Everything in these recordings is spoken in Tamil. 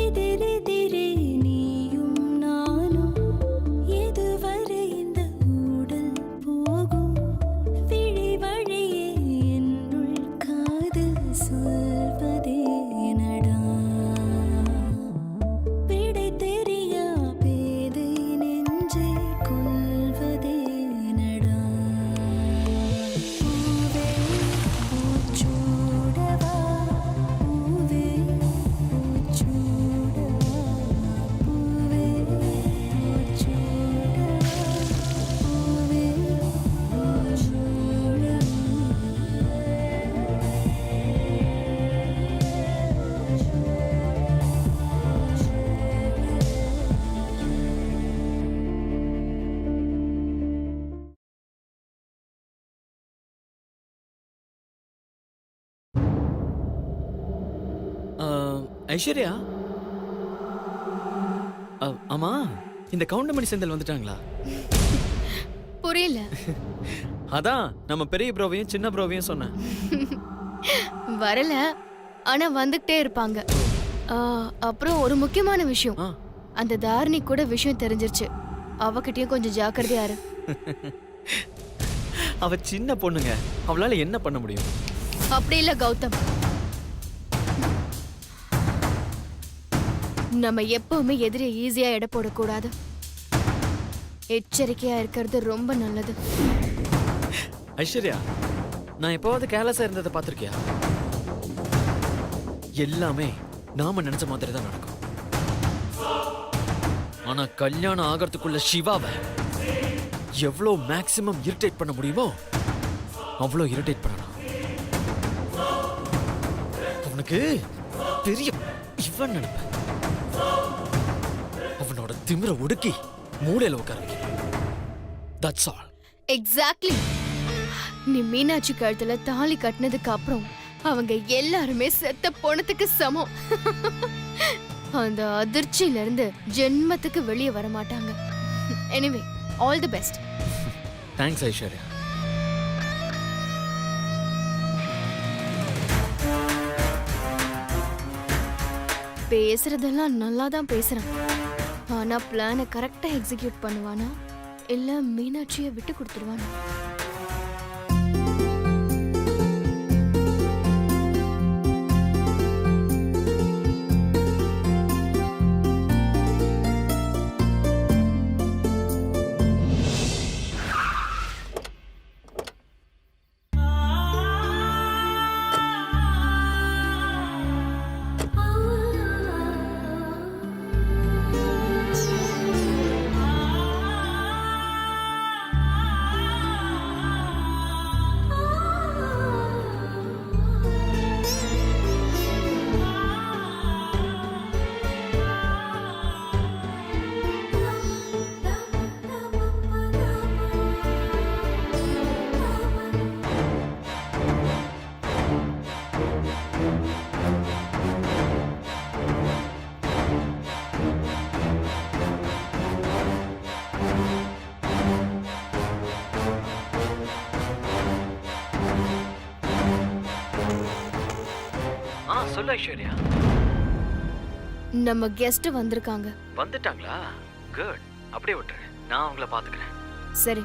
எதிரெதிரே நீயும் நானும் எதுவரை இந்த ஊடல் போகும் விழி வழியே என்னுள் காதல் சொல்வதே நடா விடை தெரியா பேதை நெஞ்சை கொள்வதே நடா பூவே பூச்சூடவா பூவே பூச்சூடவா பூவே பூச்சூடவா பூவே ஐஸ்வர்யா, ஆமா, இந்த கவுண்டமணி செந்தில் வந்துட்டாங்களா? புரியல. அதான் நம்ம பெரிய ப்ரோவையும் சின்ன ப்ரோவையும் சொன்னேன். வரல, ஆனா வந்துகிட்டே இருப்பாங்க. அப்புறம் ஒரு முக்கியமான விஷயம், அந்த தாரணி கூட விஷயம் தெரிஞ்சிருச்சு. அவகிட்டயும் கொஞ்சம் ஜாக்கிரதையா இரு. அவ சின்ன பொண்ணுங்க, அவளால என்ன பண்ண முடியும்? அப்படி இல்ல கௌதம், நம்ம எப்பவுமே எதிரே ஈஸியா எடை போடக்கூடாது. எச்சரிக்கையா இருக்கிறது ரொம்ப நல்லது. ஐஸ்வர்யா, நான் எப்பவாவது கேர்லெஸ்ஸா இருந்ததை பார்த்திருக்கியா? எல்லாமே நாம நினைச்ச மாதிரி தான் நடக்கும். ஆனா கல்யாணம் ஆகிறதுக்குள்ள சிவாவை எவ்வளோ மேக்சிமம் இரிட்டேட் பண்ண முடியுமோ அவ்வளோ இரிட்டேட் பண்ணணும். அவனுக்கு பெரிய இவன் நினைப்ப, அவனோட திமிர ஒடுக்கி மூளையில உட்கார வைக்கணும். That's all. எக்ஸாக்ட்லி. நீ மீனாட்சி கழுத்துல தாலி கட்டினதுக்கு அப்புறம் அவங்க எல்லாருமே செத்த போனதுக்கு சமம். அந்த அதிர்ச்சியில இருந்து ஜென்மத்துக்கு வெளியே வர மாட்டாங்க. Anyway, all the best. Thanks Aishwarya. பேசுறதெல்லாம் நல்லா தான் பேசுறான். ஆனா பிளானை கரெக்டா எக்ஸிக்யூட் பண்ணுவானா இல்ல மீனாட்சியை விட்டு கொடுத்துருவானா? சொல்லு ஐஸ்வர்யா. நம்ம கெஸ்ட் வந்திருக்காங்க. வந்துட்டாங்களா? குட். அப்படியே விட்டுரு, நான் அவங்கள பாத்துக்கிறேன். சரி.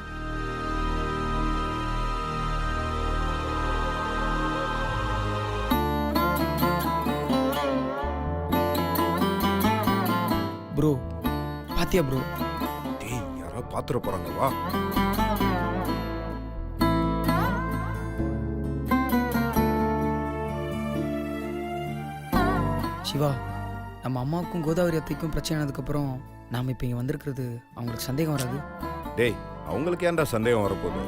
ப்ரோ பாத்தியா ப்ரோ? டேய், யாரோ பாத்துற போறாங்க, வா. சிவா, நம்ம அம்மாவுக்கும் கோதாவரி அத்தைக்கும் பிரச்சனை ஆனதுக்கப்புறம் நாம் இப்போ இங்கே வந்திருக்கிறது அவங்களுக்கு சந்தேகம் வராது? டேய், அவங்களுக்கு ஏன்டா சந்தேகம் வரப்போகுது?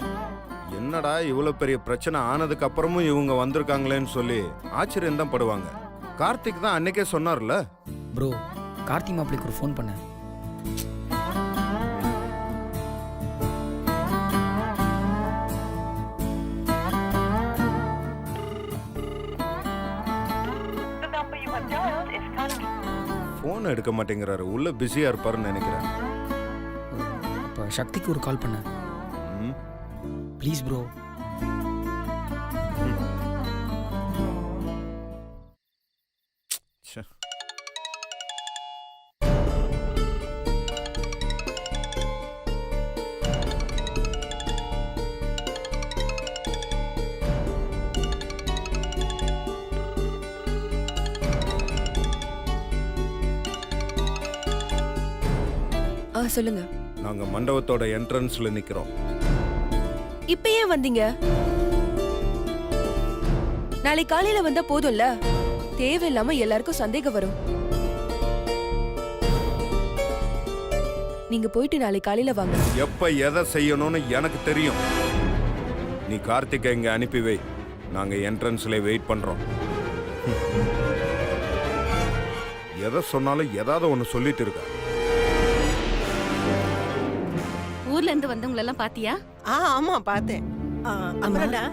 என்னடா இவ்வளோ பெரிய பிரச்சனை ஆனதுக்கு அப்புறமும் இவங்க வந்திருக்காங்களேன்னு சொல்லி ஆச்சரியம் தான் படுவாங்க. கார்த்திக் தான் அன்னைக்கே சொன்னார்ல. ப்ரோ, கார்த்திக் மாப்பிளைக்கு ஒரு ஃபோன் பண்ணேன். ஃபோன் எடுக்க மாட்டேங்கிறாரு, உள்ள பிஸியா இருப்பாருன்னு நினைக்கிறேன். அப்போ சக்திக்கு ஒரு கால் பண்ணேன். Please bro. சொல்லுங்க. நாங்க மண்டபத்தோட என்ட்ரன்ஸ்ல நிக்கிறோம். இப்ப ஏன் வந்தீங்க? நாளை காலையில வந்தா போதும்ல. தேவையில்லாம எல்லாருக்கும் சந்தேகம் வரும். நீங்க போயிட்டு நாளை காலையில வாங்க. எப்ப எதை செய்யணும்னு எனக்கு தெரியும். நீ கார்த்திகை இங்க அனுப்பி வை. நாங்க என்ட்ரன்ஸ்ல வெயிட் பண்றோம். எதை சொன்னாலும் ஏதாவது ஒண்ணு சொல்லிட்டு இருக்க. ஊர்ல இருந்து வந்தவங்க எல்லாம் பாத்தியா? ஆமா பார்த்தேன். அப்புறம்டா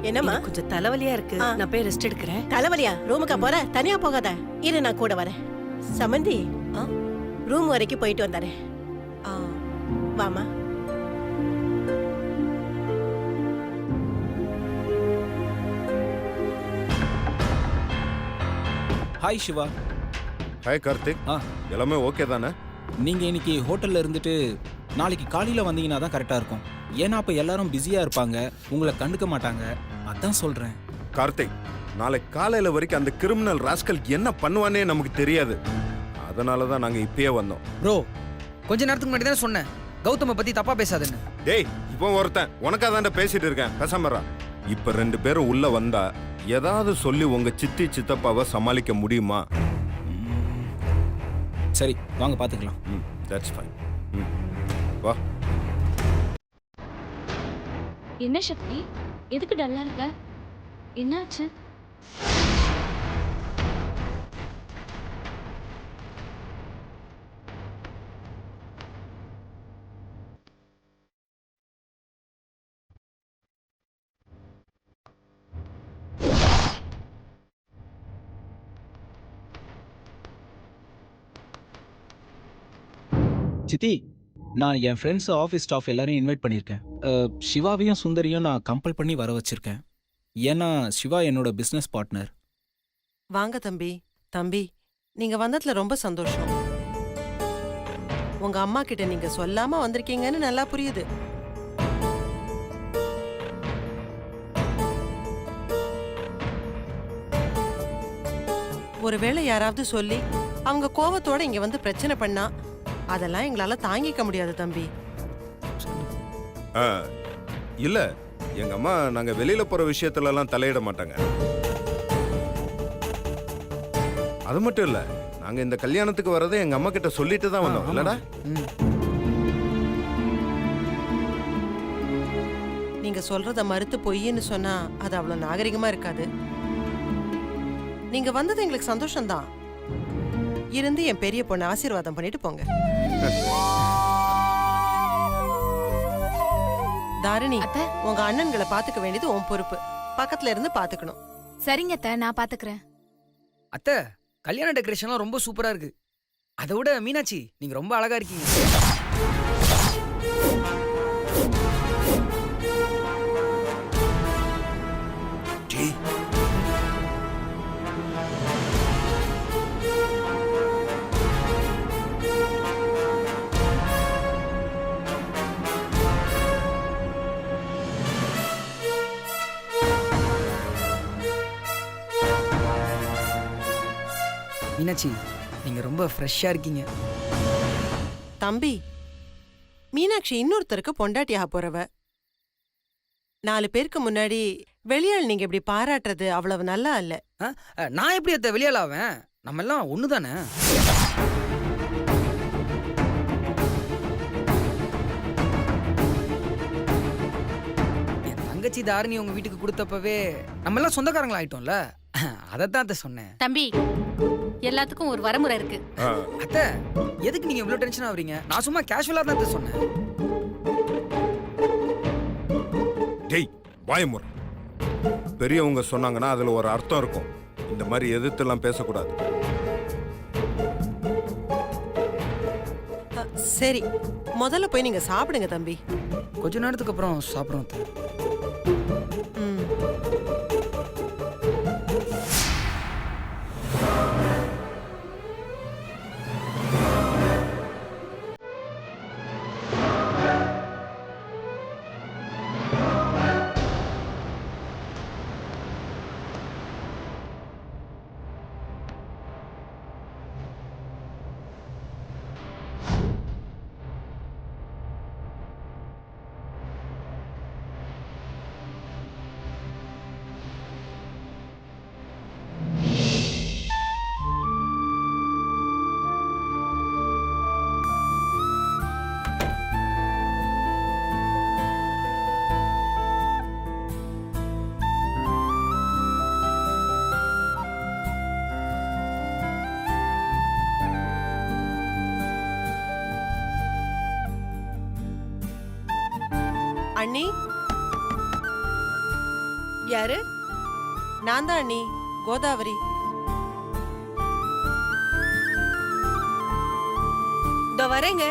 என்னம்மா? எனக்கு கொஞ்சம் தலைவலியா இருக்கு. நான் போய் ரெஸ்ட் எடுக்கிறேன். தலைவலியா? ரூமுக்கா போற? தனியா போகாத, இரு நான் கூட வரேன். சமந்தி, ரூம் வரைக்கும் போயிட்டு வந்தாரேன். வாமா. ஹாய் சிவா. ஹாய் கார்த்திக். எல்லாமே ஓகே தானே? நீங்க இன்னைக்கு ஹோட்டல்ல இருந்துட்டு நாளைக்கு காலையில வந்தீங்கன்னா தான் கரெக்டா இருக்கும். ஏன்னா அப்ப எல்லாரும் பிஸியா இருப்பாங்க, உங்களை கண்டுக்க மாட்டாங்க. அதான் சொல்றேன். கார்த்திக், நாளை காலையில வரைக்கும் அந்த கிரிமினல் ராஸ்கல் என்ன பண்ணுவானே நமக்கு தெரியாது. அதனால தான் நாங்க இப்பயே வந்தோம். ப்ரோ, கொஞ்ச நேரத்துக்கு முன்னாடி தானே சொன்னேன் கௌதம பத்தி தப்பா பேசாதுன்னு. டேய், இப்போ ஒருத்தன் உனக்கா தான்டா பேசிட்டு இருக்கேன், பேசாமறா. இப்ப 2 பேரும் உள்ள வந்தா ஏதாவது சொல்லி உங்க சித்தி சித்தப்பாவை சமாளிக்க முடியுமா? சரி வாங்க பாத்துக்கலாம். That's fine. வா. என்ன சக்தி, எதுக்கு டல்லா இருக்க? என்னாச்சு? சித்தி, நான் என் ஃப்ரெண்ட்ஸ் ஆஃபீஸ் ஸ்டாஃப் எல்லாரையும் இன்வைட் பண்ணியிருக்கேன். சிவாவையும் சுந்தரியும் நான் கம்பல் பண்ணி வர வச்சிருக்கேன். ஏன்னா சிவா என்னோட பிஸ்னஸ் பார்ட்னர். வாங்க தம்பி. தம்பி, நீங்க வந்ததுல ரொம்ப சந்தோஷம். உங்க அம்மா கிட்ட நீங்க சொல்லாம வந்திருக்கீங்கன்னு நல்லா புரியுது. ஒருவேளை யாராவது சொல்லி அவங்க கோவத்தோட இங்க வந்து பிரச்சனை பண்ணா அதெல்லாம் எங்களால தாங்கிக்க முடியாது தம்பி. இல்ல, எங்க அம்மா நாங்க வெளியில போற விஷயத்துல எல்லாம் தலையிட மாட்டாங்க. அது மட்டும் இல்ல, நாங்க இந்த கல்யாணத்துக்கு வரதை எங்க அம்மா கிட்ட சொல்லிட்டு தான் வந்தோம். இல்லடா? நீங்க சொல்றத மறுத்து பொய்ன்னு சொன்னா அது அவ்வளவு நாகரிகமா இருக்காது. நீங்க வந்தது எங்களுக்கு சந்தோஷம்தான். இருந்து என் பெரிய பொண்ணு ஆசீர்வாதம் பண்ணிட்டு போங்க. தாரிணி, உங்க அண்ணன்களை பாத்துக்க வேண்டியது உன் பொறுப்பு. பக்கத்துல இருந்து பாத்துக்கணும். சரிங்க அத்தை, நான் பாத்துக்கிறேன். அத்தை, கல்யாண டெக்கரேஷன்லாம் ரொம்ப சூப்பரா இருக்கு. அதை விட மீனாட்சி, நீங்க ரொம்ப அழகா இருக்கீங்க. மீனாட்சி, நீங்க ரொம்ப ஃப்ரெஷ்ஷா இருக்கீங்க. தம்பி, மீனாட்சி இன்னொருத்தருக்கு பொண்டாட்டியாக போறவ. 4 பேருக்கு முன்னாடி வெளியாள் நீங்க இப்படி பாராட்டுறது அவ்வளவு நல்லா இல்ல. நான் எப்படி அத்தை வெளியாளாவேன்? நம்ம எல்லாம் ஒண்ணுதானே. என் தங்கச்சி தாரிணி உங்க வீட்டுக்கு கொடுத்தப்பவே நம்ம எல்லாம் சொந்தக்காரங்களா ஆயிட்டோம்ல. அதைத்தான் அத்தை சொன்னேன். தம்பி, எல்லாத்துக்கும் ஒரு வரமுறை இருக்கு. அத்தை, எதுக்கு நீங்க இவ்வளவு டென்ஷன் ஆவறீங்க? நான் சும்மா கேஷுவலா தான் அத்தை சொன்னேன். டேய், வாயமுறை. பெரியவங்க சொன்னாங்கன்னா அதுல ஒரு அர்த்தம் இருக்கும். இந்த மாதிரி எதிர்த்தெல்லாம் பேசக்கூடாது. சரி, முதல்ல போய் நீங்க சாப்பிடுங்க தம்பி. கொஞ்ச நேரத்துக்கு அப்புறம் சாப்பிடுறோம் அத்தை. அண்ணி யாரு? நான் தான் அண்ணி, கோதாவரி. இதோ வரேங்க.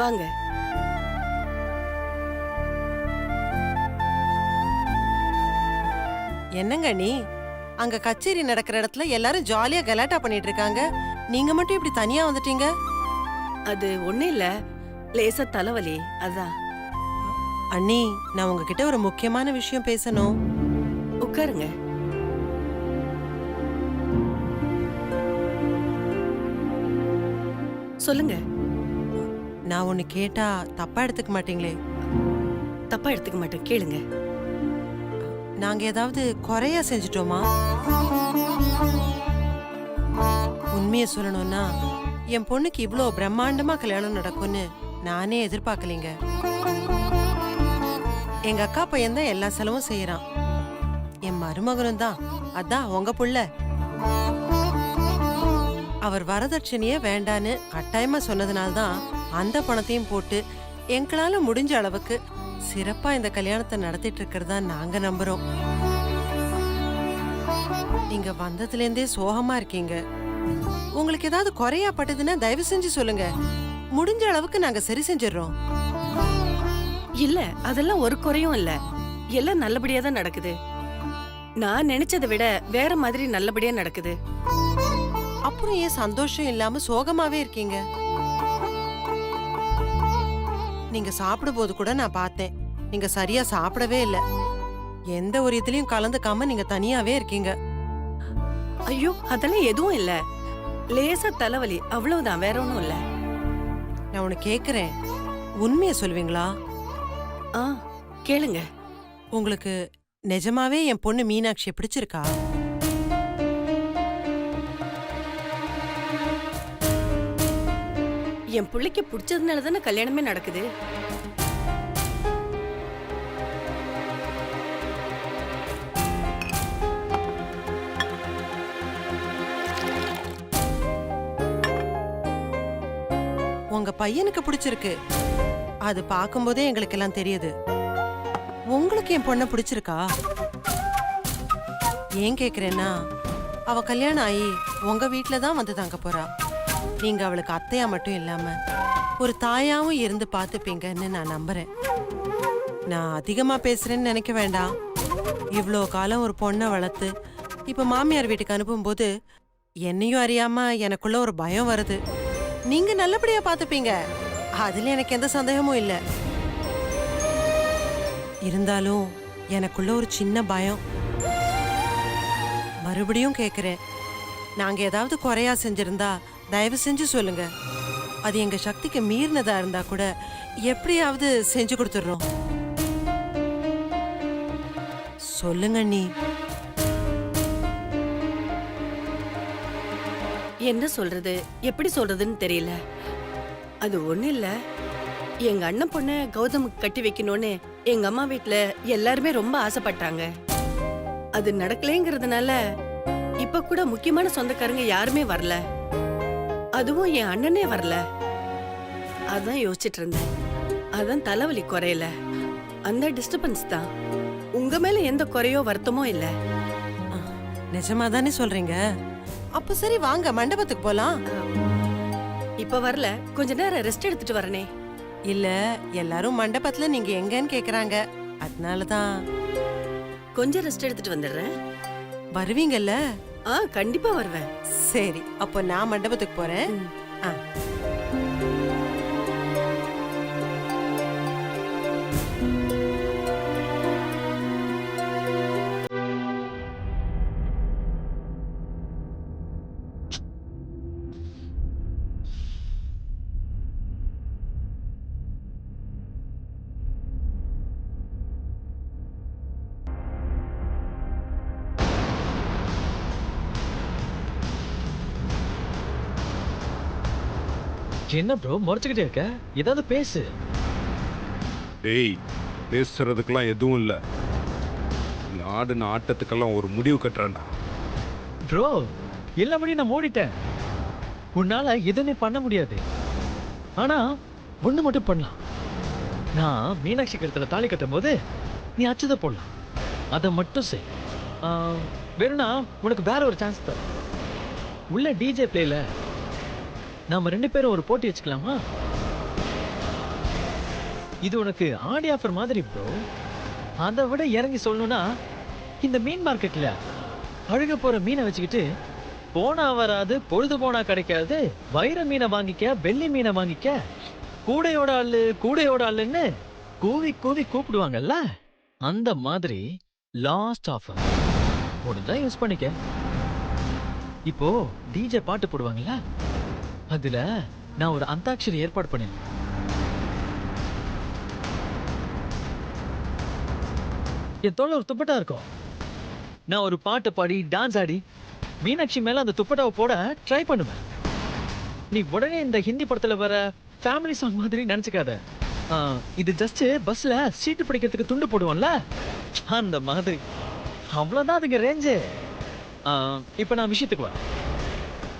வாங்க. என்னங்க அண்ணி, அங்க கச்சேரி நடக்கிற இடத்துல எல்லாரும் ஜாலியா கலாட்டா பண்ணிட்டு இருக்காங்க, நீங்க மட்டும் இப்படி தனியா வந்துட்டீங்க? அது ஒண்ணு இல்ல, லேசா தலைவலி, அதான். அண்ணி, நான் உங்ககிட்ட ஒரு முக்கியமான விஷயம் பேசணும். உட்காருங்க. சொல்லுங்க. நான் ஒன்னு கேட்டா தப்பா எடுத்துக்க மாட்டீங்களே? தப்பா எடுத்துக்க மாட்டேன், கேளுங்க. நாங்க ஏதாவது குறையா செஞ்சிட்டோமா? உண்மையை சொல்லணும்னா என் பொண்ணுக்கு இவ்ளோ பிரம்மாண்டமா கல்யாணம் நடக்கும்னு நானே எதிர்பார்க்கலீங்க. எங்க அக்கா பையன் தான் எல்லா செலவும் செய்யறான், என் மருமகனும் தான். அதான் உங்க புள்ள. அவர் வரதட்சணையே வேண்டான்னு கட்டாயமா சொன்னதுனால்தான் அந்த பணத்தையும் போட்டு எங்களால முடிஞ்ச அளவுக்கு சிறப்பா இந்த கல்யாணத்தை நடத்திட்டு இருக்கிறதா நாங்க நம்புறோம். நீங்க வந்ததுல இருந்தே சோகமா இருக்கீங்க. உங்களுக்கு ஏதாவது குறையா பட்டதுன்னா தயவு செஞ்சு சொல்லுங்க, முடிஞ்ச அளவுக்கு நாங்க சரி செஞ்சிடறோம். இல்ல, அதெல்லாம் ஒரு குறையும் இல்ல, எல்லாம் நல்லபடியா தான் நடக்குது. நான் நினைச்சதை விட வேற மாதிரி நல்லபடியா நடக்குது. அப்புறம் ஏன் சந்தோஷம் இல்லாம சோகமாவே இருக்கீங்க? நீங்க சாப்பிடும் போது கூட நான் பார்த்தேன், நீங்க சரியா சாப்பிடவே இல்ல. எந்த ஒரு இதுலயும் கலந்துக்காம நீங்க தனியாவே இருக்கீங்க. ஐயோ, அதெல்லாம் எதுவும் இல்ல, லேசா தலைவலி, அவ்வளவுதான், வேற ஒண்ணும் இல்ல. நான் உன்னை கேக்குறேன், உண்மையை சொல்வீங்களா? ஆ, கேளுங்க. உங்களுக்கு நிஜமாவே என் பொண்ணு மீனாட்சியை பிடிச்சிருக்கா? என் பிள்ளைக்கு பிடிச்சதுனால தானே கல்யாணமே நடக்குது. உங்க பையனுக்கு பிடிச்சிருக்கு, அது பார்க்கும்போதே எங்களுக்கு எல்லாம் தெரியுது. உங்களுக்கு என் பொண்ணை பிடிச்சிருக்கா? ஏன் கேக்குறேன்னா, அவ கல்யாணம் ஆகி உங்க வீட்டுல தான் வந்து தங்க போறா. நீங்க அவளுக்கு அத்தையா மட்டும் இல்லாம ஒரு தாயாவும் இருந்து பார்த்துப்பீங்கன்னு நான் நம்புறேன். நான் அதிகமா பேசுறேன்னு நினைக்க வேண்டாம். இவ்வளோ காலம் ஒரு பொண்ணை வளர்த்து இப்ப மாமியார் வீட்டுக்கு அனுப்பும்போது என்னையும் அறியாம எனக்குள்ள ஒரு பயம் வருது. நீங்க நல்லபடியா பார்த்துப்பீங்க, அதுல எனக்கு எந்த சந்தேகமும் இல்லை. இருந்தாலும் எனக்குள்ள ஒரு சின்ன பயம். மறுபடியும் கேக்குறேன், நாங்க ஏதாவது குறையா செஞ்சிருந்தா தயவு செஞ்சு சொல்லுங்க. அது எங்க சக்திக்கு மீறினதா இருந்தா கூட எப்படியாவது செஞ்சு கொடுத்துடுறோம். சொல்லுங்க நீ. என்ன சொல்றது, எப்படி சொல்றதுன்னு தெரியல. அது ஒண்ணு இல்ல, எங்க அண்ணன் பொண்ண கௌதமுக்கு கட்டி வைக்கணும்னு எங்க அம்மா வீட்ல எல்லாருமே ரொம்ப ஆசைப்பட்டாங்க. அது நடக்கலைங்கிறதுனால இப்ப கூட முக்கியமான சொந்தக்காரங்க யாருமே வரல, அதுவும் என் அண்ணனே வரல. அதான் யோசிச்சுட்டு இருந்தேன். அதான் தலைவலி குறையல, அந்த டிஸ்டர்பன்ஸ் தான். உங்க மேல எந்த குறையோ வருத்தமோ இல்ல. நிஜமா தானே சொல்றீங்க? அப்ப சரி, வாங்க மண்டபத்துக்கு போலாம். இப்ப வரல, கொஞ்ச நேரம் ரெஸ்ட் எடுத்துட்டு வரனே. இல்ல, எல்லாரும் மண்டபத்துல நீங்க எங்கன்னு கேக்குறாங்க, அதனாலதான். கொஞ்சம் ரெஸ்ட் எடுத்துட்டு வந்துடுறேன். வருவீங்கல்ல? கண்டிப்பா வருவேன். சரி, அப்போ நான் மண்டபத்துக்கு போறேன். ஆ. என்ன ப்ரோ முறைச்சுக்கிட்டே இருக்க? ஏதாவது பேசு. டேய், பேசுறதுக்கெல்லாம் எதுவும் இல்லை. நாடு ஆட்டத்துக்கெல்லாம் ஒரு முடிவு கட்டுறேன்டா. ப்ரோ எல்லாபடியும் நான் மூடிட்டேன். உன்னால எதுவுமே பண்ண முடியாது. ஆனா ஒண்ணு மட்டும் பண்ணலாம். நான் மீனாட்சி கழுத்துல தாலி கட்டும் போது நீ அச்சதை போடலாம். அதை மட்டும் செய். வேணும்னா உனக்கு வேற ஒரு சான்ஸ் தர. உள்ள டிஜே பிளேல நாம 2 பேரும் ஒரு போட்டி வச்சுக்கலாமா? இது உனக்கு ஆடி ஆஃபர் மாதிரி ப்ரோ. அதை விட இறங்கி சொல்லணும்னா இந்த மீன் மார்க்கெட்ல அழுக போற மீனை வச்சுக்கிட்டு போனா வராது, பொழுது போனா கிடைக்காது, வைர மீனை வாங்கிக்க, வெள்ளி மீனை வாங்கிக்க, கூடையோட ஆளுன்னு கூவி கூவி கூப்பிடுவாங்கல்ல, அந்த மாதிரி லாஸ்ட் ஆஃபர் முடிஞ்சா யூஸ் பண்ணிக்க. இப்போ டிஜே பாட்டு போடுவாங்கல்ல, அதுல நான் ஒரு அந்தாக்ஷரி ஏற்பாடு பண்ணேன். என் தோள ஒரு துப்பட்டா இருக்கும். நான் ஒரு பாட்டு பாடி டான்ஸ் ஆடி மீனாட்சி மேல அந்த துப்பட்டாவை போட ட்ரை பண்ணுவேன். நீ உடனே இந்த ஹிந்தி படத்துல வர ஃபேமிலி சாங் மாதிரி நினைச்சுக்காத. இது ஜஸ்ட் பஸ்ல சீட்டு பிடிக்கிறதுக்கு துண்டு போடுவோம்ல, அந்த மாதிரி. அவ்வளவுதான் அதுங்க ரேஞ்சு. இப்ப நான் விஷயத்துக்கு வரேன்.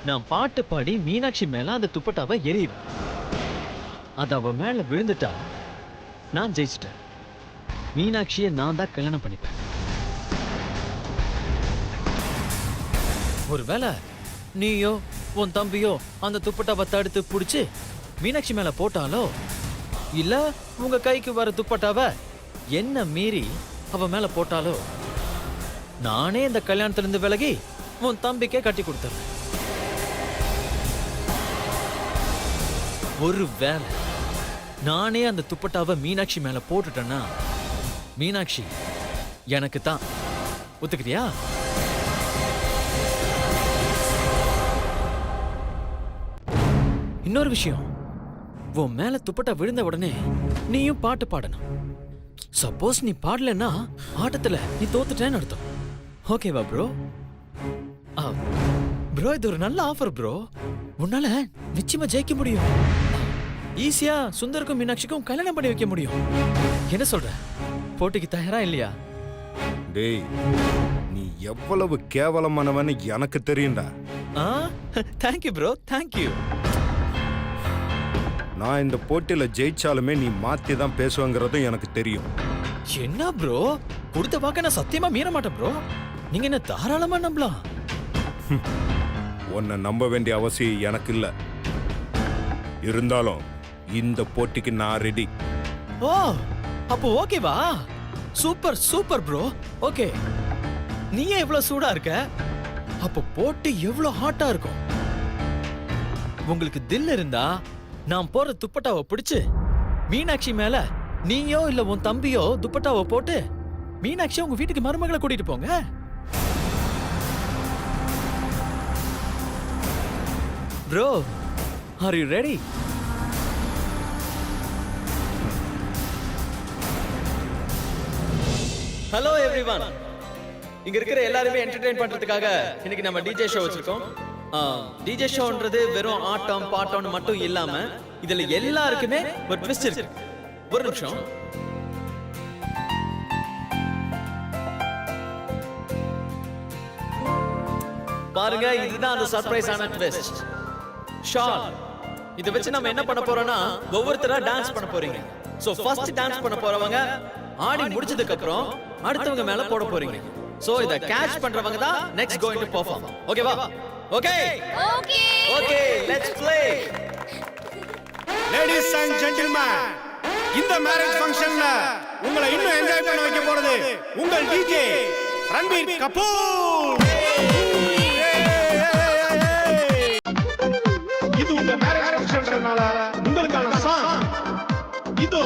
நான் பாட்டு பாடி மீனாட்சி மேல அந்த துப்பட்டாவை எறிவேன். அது அவ மேல விழுந்துட்டா நான் ஜெயிச்சிட்டேன். மீனாட்சியை நான் தான் கல்யாணம் பண்ணிப்பேன். ஒருவேளை நீயோ உன் தம்பியோ அந்த துப்பட்டாவை தடுத்து பிடிச்சு மீனாட்சி மேல போட்டாலோ, இல்ல உங்க கைக்கு வர துப்பட்டாவை என்ன மீறி அவ மேல போட்டாலோ, நானே இந்த கல்யாணத்திலிருந்து விலகி உன் தம்பிக்கே கட்டி கொடுத்துறேன். ஒரு வேளை நானே அந்த துப்பட்டாவை மீனாட்சி மேல போட்டுட்டேன்னா மீனாட்சி எனக்கு தான். ஒத்துக்கிறியா? இன்னொரு விஷயம், உன் மேல துப்பட்டா விழுந்த உடனே நீயும் பாட்டு பாடணும். சப்போஸ் நீ பாடலன்னா ஆட்டத்துல நீ தோத்துட்டேன்னு அர்த்தம். ஓகேவா ப்ரோ? ப்ரோ இது ஒரு நல்ல ஆஃபர் ப்ரோ. உன்னால நிச்சயமா ஜெயிக்க முடியும். ஈஸியா சுந்தருக்கும் மீனாட்சிக்கும் கல்யாணம் பண்ணி வைக்க முடியும். என்ன சொல்ற? போட்டிக்கு தயாரா இல்லையா? டேய், நீ எவ்வளவு கேவலமானவன்னு எனக்கு தெரியும்டா. Thank you bro, thank you. நான் இந்த போட்டியில ஜெயிச்சாலுமே நீ மாத்தி தான் பேசுவேங்கிறதும் எனக்கு தெரியும். என்ன ப்ரோ, கொடுத்த வாக்க நான் சத்தியமா மீற மாட்டேன் ப்ரோ. நீங்க என்ன தாராளமா நம்பலாம். உன்னை நம்ப வேண்டிய அவசியம் எனக்கு இல்ல. இருந்தாலும் இந்த போட்டிக்கு நான் ரெடி. ஓ, அப்போ ஓகேவா? Super super bro. ஓகே, நீயே எவ்வளவு சூடா இருக்க, அப்போ போட்டி எவ்வளவு ஹாட்டா இருக்கும். உங்களுக்கு தில் இருந்தா நான் போற துப்பட்டாவை பிடிச்சு மீனாட்சி மேல நீயோ இல்ல உன் தம்பியோ துப்பட்டாவை போட்டு மீனாட்சி உங்க வீட்டுக்கு மருமகளை கூட்டிட்டு போங்க. Bro, are you ready? Hello everyone. இங்க இருக்கிற எல்லாருமே என்டர்டெயின் பண்றதுக்காக இன்னைக்கு நம்ம டிஜே ஷோ வச்சிருக்கோம். டிஜே ஷோன்றது வெறும் ஆட்டம் பாட்டம்னு மட்டும் இல்லாம இதுல எல்லாருக்குமே ஒரு ட்விஸ்ட் இருக்கு. ஒரு நிமிஷம். பாருங்க, இதுதான் அந்த சர்ப்ரைஸான ட்விஸ்ட். ஷால். இத வச்சு நம்ம என்ன பண்ண போறோம்னா ஒவ்வொருத்தரா டான்ஸ் பண்ண போறீங்க. சோ ஃபர்ஸ்ட் டான்ஸ் பண்ண போறவங்க ஆடி முடிச்சதுக்கு அப்புறம் அடுத்தவங்க மேல போட போறீங்க. சோ இத கேட்ச் பண்றவங்க தான் நெக்ஸ்ட் கோயிங் டு பெர்ஃபார்ம். ஓகேவா? Okay okay okay, let's play. Ladies and gentlemen, இந்த மேரேஜ் ஃபங்க்ஷன்ல உங்களை இன்னும் என்ஜாய் பண்ண வைக்க போறது உங்கள் டிஜே ரன்பீர் கபூர். இது உங்க மேரேஜ் ஃபங்க்ஷன்றனால உங்களுக்கான சாங். இது